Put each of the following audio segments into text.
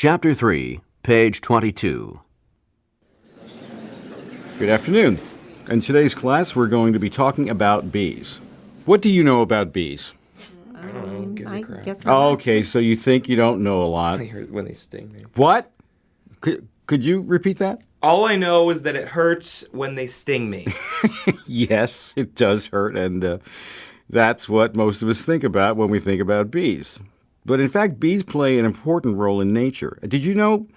Chapter 3, page 22. Good afternoon. In today's class, we're going to be talking about bees. What do you know about bees? I don't know. Gives a crap. guess Oh, okay, so you think you don't know a lot. I heard when they sting me. What? Could you repeat that? All I know is that it hurts when they sting me. Yes, it does hurt, and that's what most of us think about when we think about bees. But in fact, bees play an important role in nature. Did you know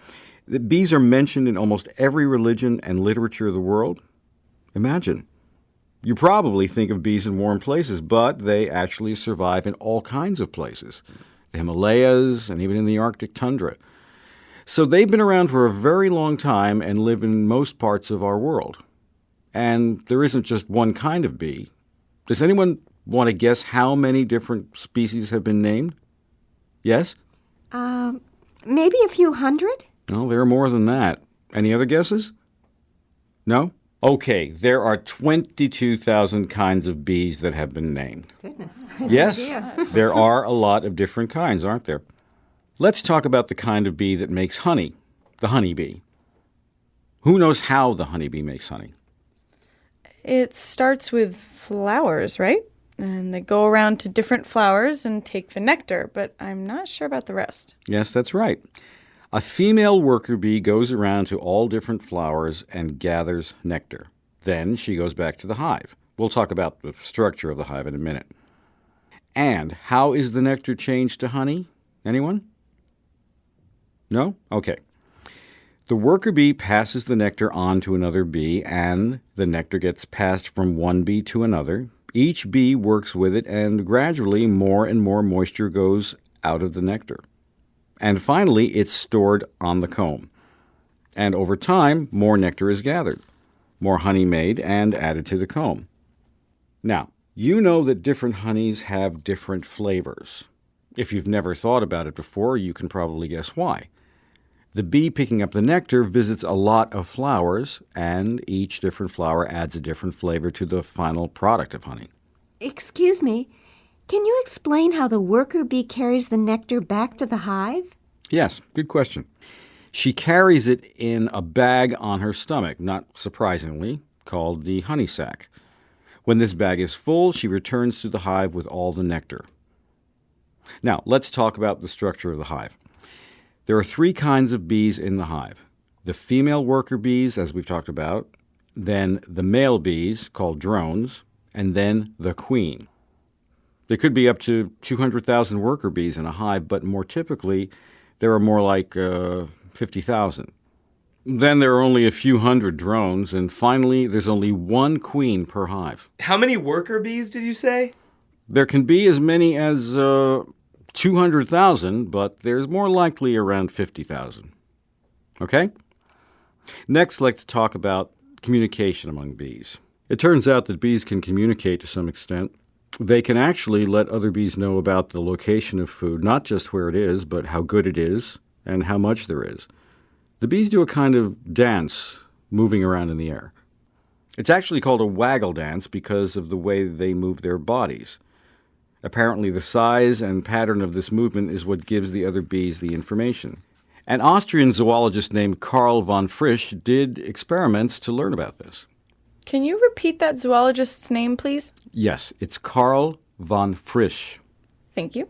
that bees are mentioned in almost every religion and literature of the world? Imagine. You probably think of bees in warm places, but they actually survive in all kinds of places. The Himalayas and even in the Arctic tundra. So they've been around for a very long time and live in most parts of our world. And there isn't just one kind of bee. Does anyone want to guess how many different species have been named? Yes? Maybe a few hundred? No, there are more than that. Any other guesses? No? Okay, there are 22,000 kinds of bees that have been named. Goodness. Yes, there are a lot of different kinds, aren't there? Let's talk about the kind of bee that makes honey, the honeybee. Who knows how the honeybee makes honey? It starts with flowers, right? And they go around to different flowers and take the nectar, but I'm not sure about the rest. Yes, that's right. A female worker bee goes around to all different flowers and gathers nectar. Then she goes back to the hive. We'll talk about the structure of the hive in a minute. And how is the nectar changed to honey? Anyone? No? Okay. The worker bee passes the nectar on to another bee, and the nectar gets passed from one bee to another. Each bee works with it, and gradually more and more moisture goes out of the nectar. And finally, it's stored on the comb. And over time, more nectar is gathered, more honey made and added to the comb. Now, you know that different honeys have different flavors. If you've never thought about it before, you can probably guess why. The bee picking up the nectar visits a lot of flowers, and each different flower adds a different flavor to the final product of honey. Excuse me, can you explain how the worker bee carries the nectar back to the hive? Yes, good question. She carries it in a bag on her stomach, not surprisingly, called the honey sac. When this bag is full, she returns to the hive with all the nectar. Now, let's talk about the structure of the hive. There are 3 kinds of bees in the hive. The female worker bees, as we've talked about, then the male bees, called drones, and then the queen. There could be up to 200,000 worker bees in a hive, but more typically, there are more like 50,000. Then there are only a few hundred drones, and finally, there's only one queen per hive. How many worker bees did you say? There can be as many as 200,000, but there's more likely around 50,000. Okay? Next, let's talk about communication among bees. It turns out that bees can communicate to some extent. They can actually let other bees know about the location of food, not just where it is, but how good it is and how much there is. The bees do a kind of dance, moving around in the air. It's actually called a waggle dance because of the way they move their bodies. Apparently, the size and pattern of this movement is what gives the other bees the information. An Austrian zoologist named Karl von Frisch did experiments to learn about this. Can you repeat that zoologist's name, please? Yes, it's Karl von Frisch. Thank you.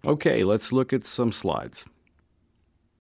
Okay, let's look at some slides.